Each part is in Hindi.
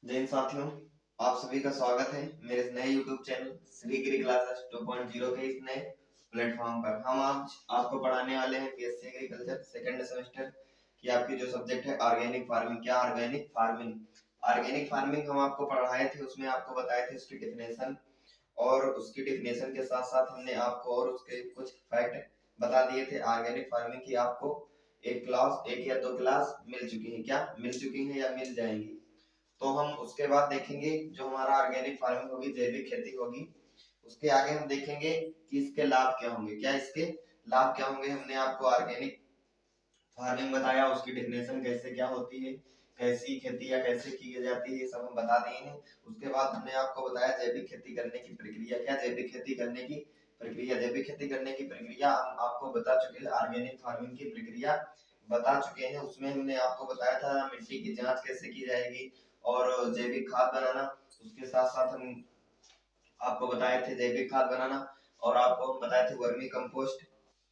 जय हिंद साथियों, आप सभी का स्वागत है मेरे इस नए YouTube चैनल श्री गिरी क्लासेस 2.0 के इस नए प्लेटफॉर्म पर। हम आज आपको पढ़ाने वाले हैं बीएससी एग्रीकल्चर सेकंड सेमेस्टर की आपकी जो सब्जेक्ट है ऑर्गेनिक फार्मिंग। क्या ऑर्गेनिक फार्मिंग? ऑर्गेनिक फार्मिंग हम आपको पढ़ाए थे, उसमें आपको बताए थे उसकी डेफिनेशन, और उसकी डेफिनेशन के साथ साथ हमने आपको और उसके कुछ फैक्ट बता दिए थे ऑर्गेनिक फार्मिंग की। आपको एक या दो क्लास मिल चुकी है, क्या मिल चुकी है या मिल जाएंगी। तो हम उसके बाद देखेंगे जो हमारा ऑर्गेनिक फार्मिंग होगी, जैविक खेती होगी, उसके आगे हम देखेंगे कि इसके लाभ क्या होंगे। क्या इसके लाभ क्या होंगे? हमने आपको ऑर्गेनिक फार्मिंग बताया, उसकी डेफिनेशन कैसे क्या होती है, कैसी खेती या कैसे की जाती है, ये सब हम बता दिए हैं। उसके बाद हमने आपको बताया जैविक खेती करने की प्रक्रिया। क्या जैविक खेती करने की प्रक्रिया? जैविक खेती करने की प्रक्रिया हम आपको बता चुके हैं, ऑर्गेनिक फार्मिंग की प्रक्रिया बता चुके हैं। उसमें हमने आपको बताया था मिट्टी की जांच कैसे की जाएगी और जैविक खाद बनाना। उसके साथ साथ हम आपको बताए थे जैविक खाद बनाना, और आपको हम बताए थे वर्मी कंपोस्ट,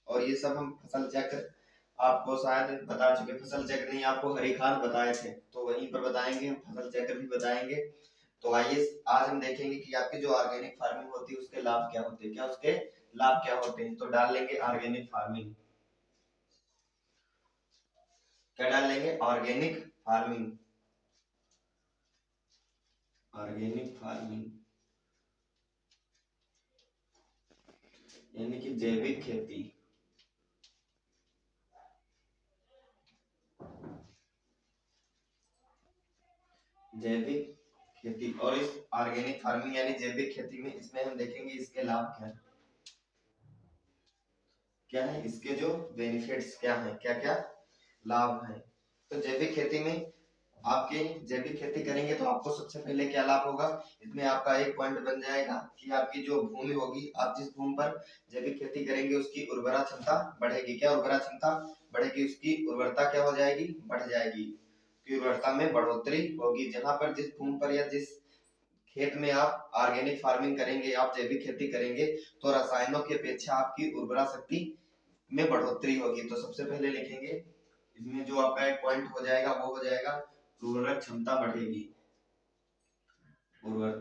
और ये सब हम फसल चक्र आपको शायद बता चुके। फसल चक्र नहीं, आपको हरी खाद बताए थे, तो वहीं पर बताएंगे, हम फसल चक्र भी बताएंगे। तो आइए आज हम देखेंगे कि आपकी जो ऑर्गेनिक फार्मिंग होती है उसके लाभ क्या होते हैं। क्या उसके लाभ क्या होते हैं? तो डाल लेंगे ऑर्गेनिक फार्मिंग। क्या डाल लेंगे? Organic farming. ऑर्गेनिक फार्मिंग यानी कि जैविक खेती। जैविक खेती और इस ऑर्गेनिक फार्मिंग यानी जैविक खेती में इसमें हम देखेंगे इसके लाभ क्या है, क्या है इसके जो बेनिफिट्स क्या है, क्या क्या लाभ है। तो जैविक खेती में आपके जैविक खेती करेंगे तो आपको सबसे पहले क्या लाभ होगा? इसमें आपका एक पॉइंट बन जाएगा कि आपकी जो भूमि होगी, आप जिस भूमि पर जैविक खेती करेंगे उसकी उर्वरा क्षमता बढ़ेगी। क्या उर्वरा क्षमता बढ़ेगी? उसकी उर्वरता क्या हो जाएगी? बढ़ जाएगी, की उर्वरता में बढ़ोतरी होगी। जहां पर जिस भूमि पर या जिस खेत में आप ऑर्गेनिक फार्मिंग करेंगे, आप जैविक खेती करेंगे, तो रसायनों की अपेक्षा आपकी उर्वरा शक्ति में बढ़ोतरी होगी। तो सबसे पहले लिखेंगे इसमें जो आपका एक पॉइंट हो जाएगा वो हो जाएगा उर्वरक क्षमता बढ़ेगी। उर्वरक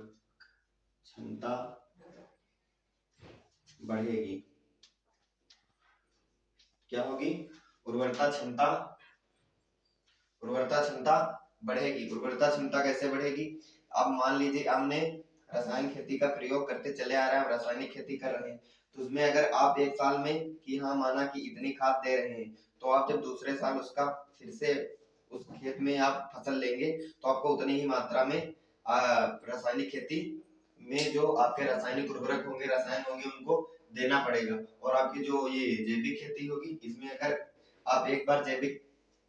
क्षमता बढ़ेगी। क्या होगी? उर्वरता क्षमता, उर्वरता क्षमता बढ़ेगी। उर्वरता क्षमता कैसे बढ़ेगी? अब मान लीजिए हमने रासायनिक खेती का प्रयोग करते चले आ रहे हैं, रासायनिक खेती कर रहे हैं, तो उसमें अगर आप एक साल में कि हाँ माना कि इतनी खाद दे रहे हैं, तो आप जब दूसरे साल उसका फिर से उस खेत में आप फसल लेंगे तो आपको उतनी ही मात्रा में रासायनिक खेती में जो आपके रासायनिक उर्वरक होंगे, रसायन होंगे, उनको देना पड़ेगा। और आपकी जो ये जैविक खेती होगी, इसमें अगर आप एक बार जैविक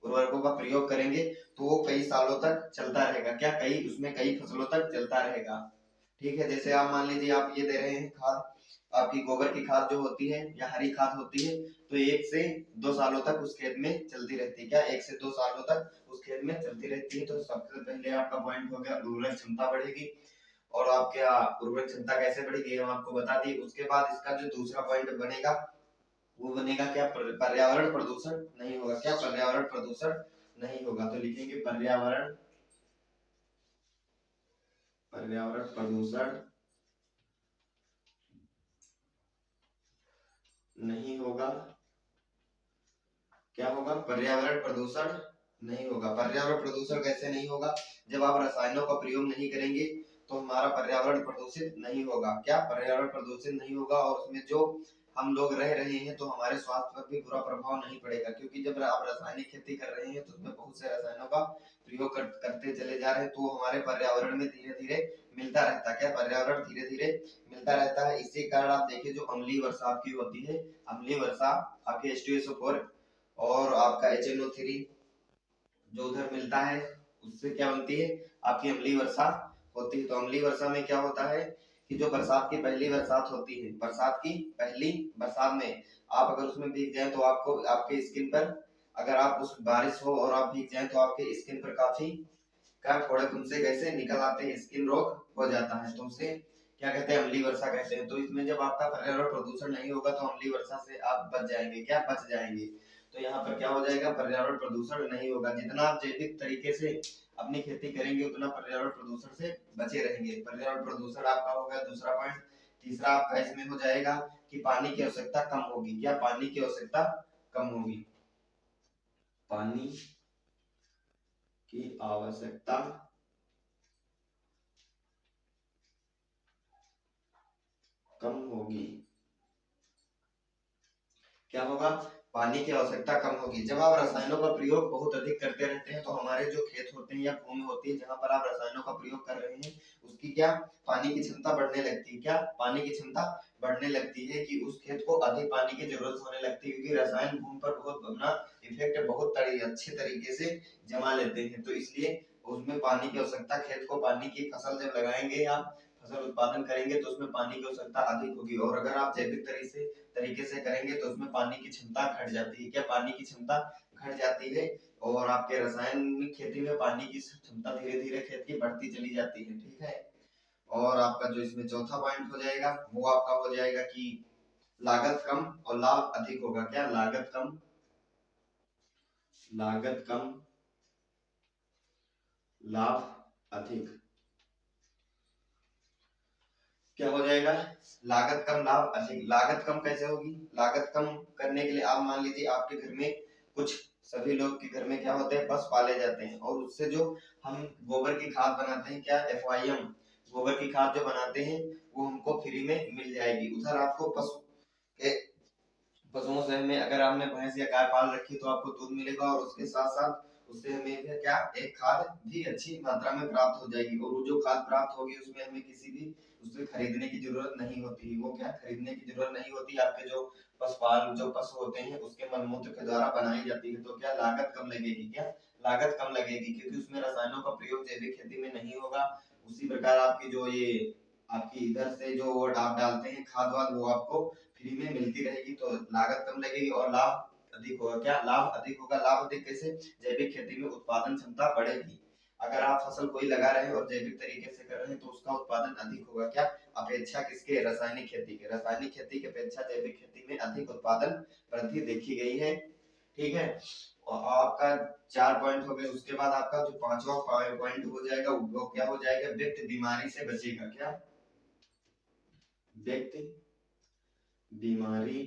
उर्वरकों का प्रयोग करेंगे तो वो कई सालों तक चलता रहेगा। क्या कई उसमें कई फसलों तक चलता रहेगा। ठीक है, जैसे आप मान लीजिए आप ये दे रहे हैं खाद, आपकी गोबर की खाद जो होती है या हरी खाद होती है, तो 1 से 2 सालों तक उस खेत में चलती रहती है। क्या 1 से 2 सालों तक उस खेत में चलती रहती है। तो सबसे पहले आपका पॉइंट हो गया उर्वरक क्षमता बढ़ेगी। और आप क्या उर्वरक क्षमता कैसे बढ़ेगी हम आपको बता दिए। उसके बाद इसका जो दूसरा पॉइंट बनेगा वो बनेगा क्या? पर्यावरण प्रदूषण नहीं होगा। क्या? पर्यावरण प्रदूषण नहीं होगा। तो लिखेंगे पर्यावरण, पर्यावरण प्रदूषण नहीं होगा। क्या होगा? पर्यावरण प्रदूषण नहीं होगा। पर्यावरण प्रदूषण कैसे नहीं होगा? जब आप रसायनों का प्रयोग नहीं करेंगे तो हमारा पर्यावरण प्रदूषित नहीं होगा। क्या? पर्यावरण प्रदूषित नहीं होगा। और उसमें जो हम लोग रह रहे हैं तो हमारे स्वास्थ्य पर भी बुरा प्रभाव नहीं पड़ेगा, क्योंकि जब आप रासायनिक खेती कर रहे हैं तो उसमें बहुत से रसायनों का प्रयोग करते चले जा रहे हैं, तो हमारे पर्यावरण में धीरे धीरे मिलता रहता है। क्या? पर्यावरण धीरे धीरे मिलता रहता है। इसी कारण आप देखिए जो अम्लीय वर्षा आपकी होती है, अम्लीय वर्षा आपके H2SO4 और आपका HNO3 जो उधर मिलता है, उससे क्या बनती है? आपकी अम्लीय वर्षा होती है। तो अम्लीय वर्षा में क्या होता है कि जो बरसात की पहली बरसात होती है, बरसात की पहली बरसात में आप अगर उसमें भीग जाए तो आपको आपके स्किन पर, अगर आप उस बारिश हो और आप भीग जाए तो आपके स्किन पर काफी क्या फोड़े फुंसे कैसे निकल आते हैं, स्किन रोग हो जाता है। तो उसे क्या कहते हैं? अम्लीय वर्षा कहते हैं। तो इसमें जब आपका पर्यावरण प्रदूषण नहीं होगा तो अम्लीय वर्षा से आप बच जाएंगे। क्या? बच जाएंगे। तो यहाँ पर क्या हो जाएगा, पर्यावरण प्रदूषण नहीं होगा। जितना आप जैविक तरीके से अपनी खेती करेंगे उतना पर्यावरण प्रदूषण से बचे रहेंगे। पर्यावरण प्रदूषण आपका हो गया दूसरा पॉइंट। तीसरा आपका इसमें हो जाएगा कि पानी की आवश्यकता कम होगी। क्या पानी की आवश्यकता कम होगी, पानी की आवश्यकता कम होगी। क्या होगा, पानी की आवश्यकता कम होगी। जब आप रसायनों का प्रयोग बहुत अधिक करते रहते हैं तो हमारे जो खेत होते हैं या भूमि होती है जहां पर आप रसायनों का प्रयोग कर रहे हैं उसकी क्या पानी की क्षमता बढ़ने लगती है। क्या पानी की क्षमता बढ़ने लगती है कि उस खेत को अधिक पानी की जरूरत होने लगती है, क्योंकि रसायन भूमि पर बहुत अपना इफेक्ट बहुत अच्छे तरीके से जमा लेते हैं। तो इसलिए उसमें पानी की आवश्यकता, खेत को पानी की फसल जब लगाएंगे आप फसल उत्पादन करेंगे तो उसमें पानी की आवश्यकता अधिक होगी। और अगर आप जैविक तरीके से करेंगे तो उसमें पानी की क्षमता घट जाती है। क्या पानी की क्षमता घट जाती है, और आपके रासायनिक खेती में पानी की क्षमता धीरे धीरे खेत की बढ़ती चली जाती है। ठीक है। और आपका जो इसमें चौथा पॉइंट हो जाएगा वो आपका हो जाएगा कि लागत कम और लाभ अधिक होगा। क्या लागत कम लाभ अधिक। क्या हो जाएगा, लागत कम लाभ अधिक। लागत कम कैसे होगी, लागत कम करने के लिए आप मान लीजिए आपके घर में कुछ सभी लोग के घर में क्या होते हैं पशु पाले जाते हैं, और उससे जो हम गोबर की खाद बनाते हैं, क्या FYM गोबर की खाद जो बनाते हैं वो हमको फ्री में मिल जाएगी। उधर आपको पशुओं से हमें, अगर आपने भैंस या गाय पाल रखी तो आपको दूध मिलेगा, और उसके साथ साथ उससे हमें क्या एक खाद भी अच्छी मात्रा में प्राप्त हो जाएगी। और वो जो खाद प्राप्त होगी उसमें हमें किसी भी उससे खरीदने की जरूरत नहीं होती। वो क्या खरीदने की जरूरत नहीं होती, आपके जो पशुपाल जो पशु होते हैं उसके मलमूत्र के द्वारा बनाई जाती है। तो क्या लागत कम लगेगी, क्या लागत कम लगेगी, क्योंकि उसमें रसायनों का प्रयोग जैविक खेती में नहीं होगा। उसी प्रकार आपकी जो ये आपकी इधर से जो आप डालते हैं खाद वाद वो आपको फ्री में मिलती रहेगी, तो लागत कम लगेगी और लाभ अधिक होगा। क्या लाभ अधिक होगा, लाभ अधिक कैसे, जैविक खेती में उत्पादन क्षमता बढ़ेगी। अगर आप फसल कोई लगा रहे हैं और जैविक तरीके से कर रहे हैं तो उसका उत्पादन अधिक होगा। क्या अपेक्षा किसके, रासायनिक खेती के। रासायनिक खेती की अपेक्षा जैविक खेती में अधिक उत्पादन वृद्धि देखी गई है। ठीक है। और आपका 4 पॉइंट हो गए। उसके बाद आपका जो 5वां पॉइंट हो जाएगा वो क्या हो जाएगा, व्यक्ति बीमारी से बचेगा। क्या व्यक्ति बीमारी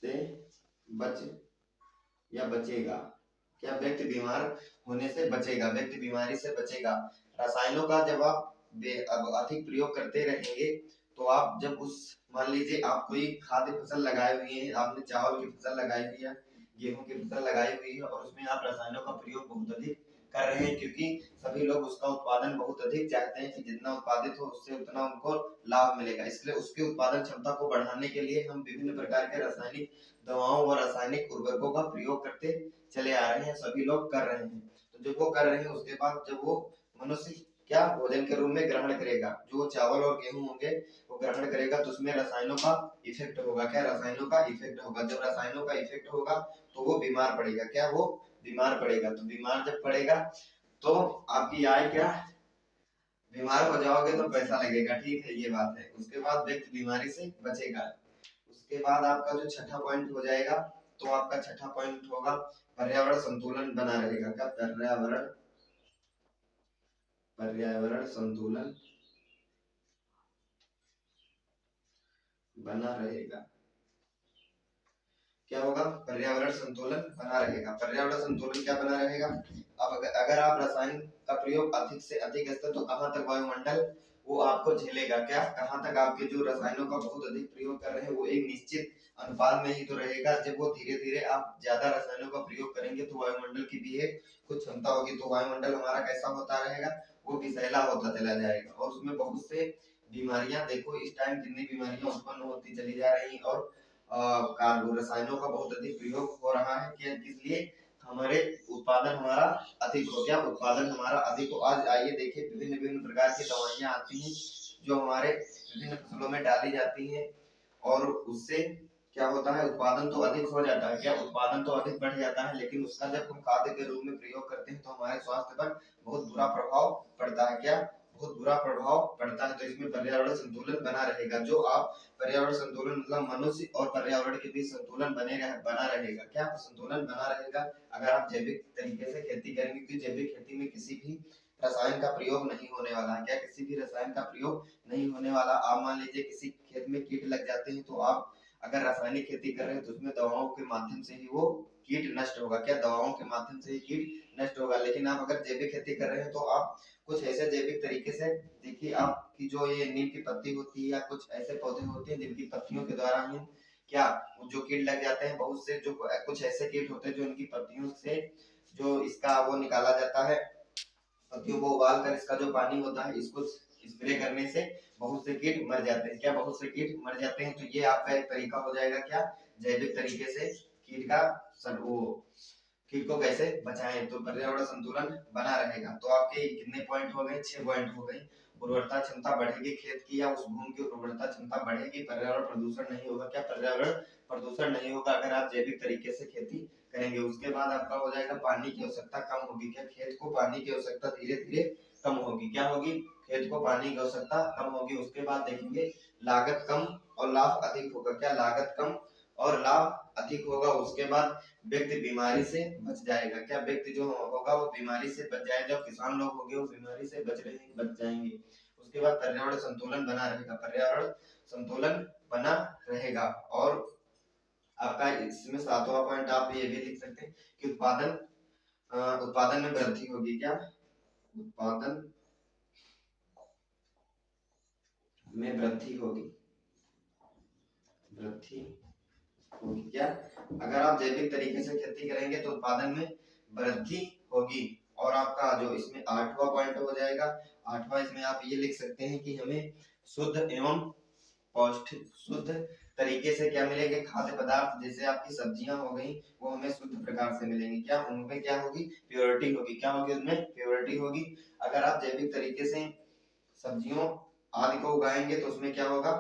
से बच या बचेगा। क्या व्यक्ति बीमार होने से बचेगा, व्यक्ति बीमारी से बचेगा। रसायनों का जब आप अब अधिक प्रयोग करते रहेंगे तो आप जब उस मान लीजिए आप कोई खाद्य फसल लगाए हुए हैं, आपने चावल की फसल लगाई हुई है, गेहूं की फसल लगाई हुई है, और उसमें आप रसायनों का प्रयोग बहुत अधिक कर रहे हैं, क्योंकि सभी लोग उसका उत्पादन बहुत अधिक चाहते हैं कि जितना उत्पादित हो उससे उतना उनको लाभ मिलेगा। इसलिए उसके उत्पादन क्षमता को बढ़ाने के लिए हम विभिन्न प्रकार के रासायनिक दवाओं व रासायनिक उर्वरकों का प्रयोग करते चले आ रहे हैं, सभी लोग कर रहे हैं। तो जब वो कर रहे हैं उसके बाद जब वो मनुष्य क्या भोजन के रूप में ग्रहण करेगा, जो चावल और गेहूं होंगे वो ग्रहण करेगा तो उसमें रसायनों का इफेक्ट होगा। क्या रसायनों का इफेक्ट होगा, जब रसायनों का इफेक्ट होगा तो वो बीमार पड़ेगा। क्या वो बीमार पड़ेगा, तो बीमार जब पड़ेगा तो आपकी आय क्या, बीमार हो जाओगे तो पैसा लगेगा। ठीक है, ये बात है। उसके बाद व्यक्ति बीमारी से बचेगा। उसके बाद आपका जो छठा पॉइंट हो जाएगा, तो आपका छठा पॉइंट होगा पर्यावरण संतुलन बना रहेगा। क्या पर्यावरण संतुलन बना रहेगा। क्या होगा, पर्यावरण संतुलन बना रहेगा। पर्यावरण संतुलन क्या बना रहेगा, अब अगर आप रसायन का प्रयोग अधिक से अधिक स्तर तो कहां तक वायुमंडल वो आपको झेलेगा। क्या कहां तक आपके जो रसायनों का बहुत अधिक प्रयोग कर रहे हैं वो एक निश्चित अनुपात में ही तो रहेगा। जब वो धीरे धीरे आप ज्यादा रसायनों का प्रयोग करेंगे तो वायुमंडल की भी एक कुछ क्षमता होगी, तो वायुमंडल हमारा कैसा होता रहेगा, वो विषैला होता चला जाएगा, और उसमें बहुत से बीमारियां, देखो इस टाइम कितनी बीमारियां उत्पन्न होती चली जा रही, और कार्बन रसायनों का बहुत अधिक प्रयोग हो रहा है। कि इसलिए हमारे उत्पादन हमारा अधिक हो। क्या उत्पादन हमारा अधिक हो। आज आइए देखिए विभिन्न विभिन्न प्रकार की दवाइयां आती हैं जो हमारे विभिन्न फसलों में डाली जाती हैं, और उससे क्या होता है, उत्पादन तो अधिक हो जाता है। क्या उत्पादन तो अधिक बढ़ जाता है, लेकिन उसका जब हम खाद्य के रूप में प्रयोग करते हैं तो हमारे स्वास्थ्य पर बहुत बुरा प्रभाव पड़ता है। क्या बहुत बुरा प्रभाव पड़ता है। तो इसमें पर्यावरण संतुलन बना रहेगा। जो आप पर्यावरण संतुलन मतलब मनुष्य और पर्यावरण के बीच संतुलन बना रहेगा। क्या संतुलन बना रहेगा अगर आप जैविक तरीके से खेती करेंगे? क्योंकि जैविक खेती में किसी भी रसायन का प्रयोग नहीं होने वाला है। क्या किसी भी रसायन का प्रयोग नहीं होने वाला? आप मान लीजिए किसी खेत में कीट लग जाते हैं, तो आप अगर रासायनिक खेती कर रहे हैं तो उसमें दवाओं के माध्यम से ही वो कीट नष्ट होगा। क्या दवाओं के माध्यम से ही कीट नष्ट होगा? लेकिन आप अगर जैविक खेती कर रहे हैं तो आप कुछ ऐसे जैविक तरीके से, देखिए आपकी जो ये नीम की पत्ती होती है या कुछ ऐसे पौधे होते हैं जिनकी पत्तियों के द्वारा ही क्या जो कीट लग जाते हैं, बहुत से जो कुछ ऐसे कीट होते हैं जो इनकी पत्तियों से जो इसका वो निकाला जाता है, पत्तियों को उबाल कर इसका जो पानी होता है इसको स्प्रे करने से बहुत से कीट मर जाते हैं। क्या बहुत से कीट मर जाते हैं? तो ये आपका एक तरीका हो जाएगा क्या, जैविक तरीके से कीट का वो कीट को कैसे बचाएं। तो पर्यावरण संतुलन बना रहेगा। तो आपके कितने पॉइंट हो गए? 6 पॉइंट हो गए। उर्वरता क्षमता बढ़ेगी खेत की, या उस भूमि की उर्वरता क्षमता बढ़ेगी। पर्यावरण प्रदूषण नहीं होगा। क्या पर्यावरण प्रदूषण नहीं होगा अगर आप जैविक तरीके से खेती करेंगे? उसके बाद आपका हो जाएगा पानी की आवश्यकता कम होगी। क्या खेत को पानी की आवश्यकता धीरे धीरे कम होगी? क्या होगी? खेत को पानी की आवश्यकता कम होगी। उसके बाद देखेंगे लागत कम और लाभ अधिक होगा। क्या लागत कम और लाभ अधिक होगा? उसके बाद व्यक्ति बीमारी से बच जाएगा। क्या व्यक्ति जो होगा वो बीमारी से बच जाएगा? जब किसान लोग होंगे वो बीमारी से बच जाएंगे। उसके बाद पर्यावरण संतुलन बना रहेगा। पर्यावरण संतुलन बना रहेगा। और आपका इसमें 7वां पॉइंट आप ये भी लिख सकते हैं कि उत्पादन में वृद्धि होगी। क्या उत्पादन में वृद्धि होगी? क्या अगर आप जैविक तरीके से खेती करेंगे तो उत्पादन में वृद्धि होगी। और आपका जो इसमें 8वां पॉइंट हो जाएगा, 8वां इसमें आप ये लिख सकते हैं कि हमें शुद्ध एवं पौष्टिक शुद्ध तरीके से क्या मिलेंगे? खाद्य पदार्थ। जैसे आपकी सब्जियां हो गई वो हमें शुद्ध प्रकार से मिलेंगी। क्या उनमें क्या होगी? प्योरिटी होगी। क्या होगी? उनमें प्योरिटी होगी। अगर आप जैविक तरीके से सब्जियों आदि को उगाएंगे तो उसमें क्या होगा?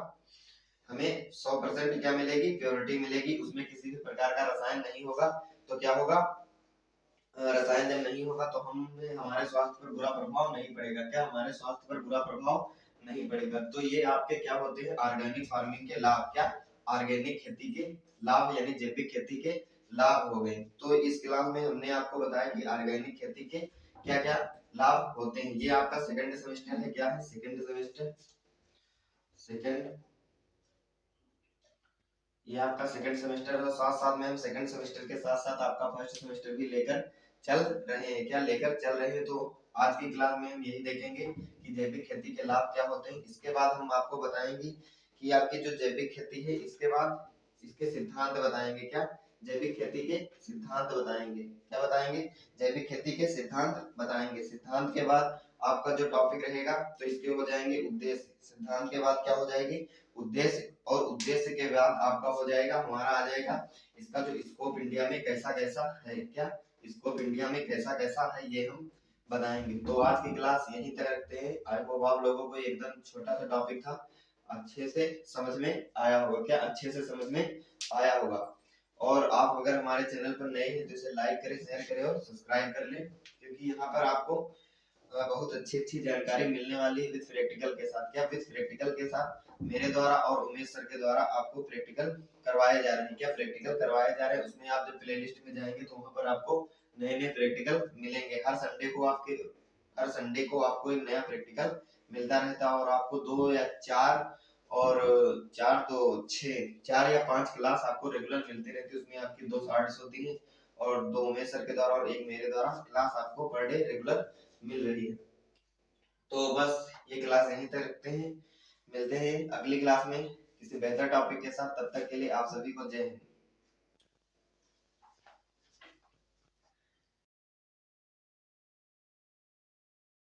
हमें 100% क्या मिलेगी? प्योरिटी मिलेगी। उसमें किसी भी प्रकार का रसायन नहीं होगा। तो क्या होगा? रसायन जब नहीं होगा तो हमारे स्वास्थ्य पर बुरा प्रभाव नहीं पड़ेगा। क्या हमारे स्वास्थ्य पर बुरा प्रभाव नहीं पड़ेगा? तो ये आपके क्या होते हैं? ऑर्गेनिक फार्मिंग के लाभ। क्या ऑर्गेनिक खेती के लाभ यानी जैविक खेती के लाभ हो गए। तो इस क्लास में हमने आपको बताया कि ऑर्गेनिक खेती के क्या क्या लाभ होते हैं। ये आपका सेकंड सेमेस्टर है। क्या है? Second semester. ये आपका सेकंड सेमेस्टर है। साथ साथ में हम सेकंड सेमेस्टर के साथ साथ आपका फर्स्ट सेमेस्टर भी लेकर चल रहे हैं। क्या लेकर चल रहे हैं? तो आज की क्लास में हम यही देखेंगे कि जैविक खेती के लाभ क्या होते हैं। इसके बाद हम आपको बताएंगे कि आपकी जो जैविक खेती है इसके बाद इसके सिद्धांत बताएंगे। क्या जैविक खेती के सिद्धांत बताएंगे? क्या बताएंगे? जैविक खेती के सिद्धांत बताएंगे। सिद्धांत के बाद आपका जो टॉपिक रहेगा तो इसके हो जाएंगे उद्देश्य। सिद्धांत के बाद क्या हो जाएगी? उद्देश्य। और उद्देश्य के बाद आपका हो जाएगा हमारा आ जाएगा इसका जो स्कोप इंडिया में कैसा कैसा है। क्या स्कोप इंडिया में कैसा कैसा है ये हम बताएंगे। तो आज की क्लास यहीं तक रखते हैं। आई होप आप लोगों को एकदम छोटा सा टॉपिक था, अच्छे से समझ में आया होगा। क्या अच्छे से समझ में आया होगा? और आप अगर हमारे चैनल पर नए हैं तो इसे लाइक करें, शेयर करें और सब्सक्राइब कर लें, क्योंकि यहाँ पर आपको बहुत अच्छी जानकारी मिलने वाली है विद प्रैक्टिकल के साथ। क्या विद प्रैक्टिकल के साथ मेरे द्वारा और उमेश सर के द्वारा आपको प्रैक्टिकल करवाए जा रहे हैं। क्या प्रैक्टिकल करवाए जा रहे हैं? उसमें आप जब प्लेलिस्ट में जाएंगे तो वहां पर आपको नए नए प्रैक्टिकल मिलेंगे। हर संडे को आपको एक नया प्रैक्टिकल मिलता रहता है। और आपको 2 या 4 और 4 तो 6 4 या 5 क्लास आपको रेगुलर मिलती रहती है। उसमें आपकी 2 शार्ट्स होती है और 2 उमेश सर के द्वारा और एक मेरे द्वारा क्लास आपको पर डे रेगुलर मिल रही है। तो बस ये क्लास यहीं तक रखते हैं। मिलते हैं अगली क्लास में किसी बेहतर टॉपिक के साथ। तब तक के लिए आप सभी को जय हिंद।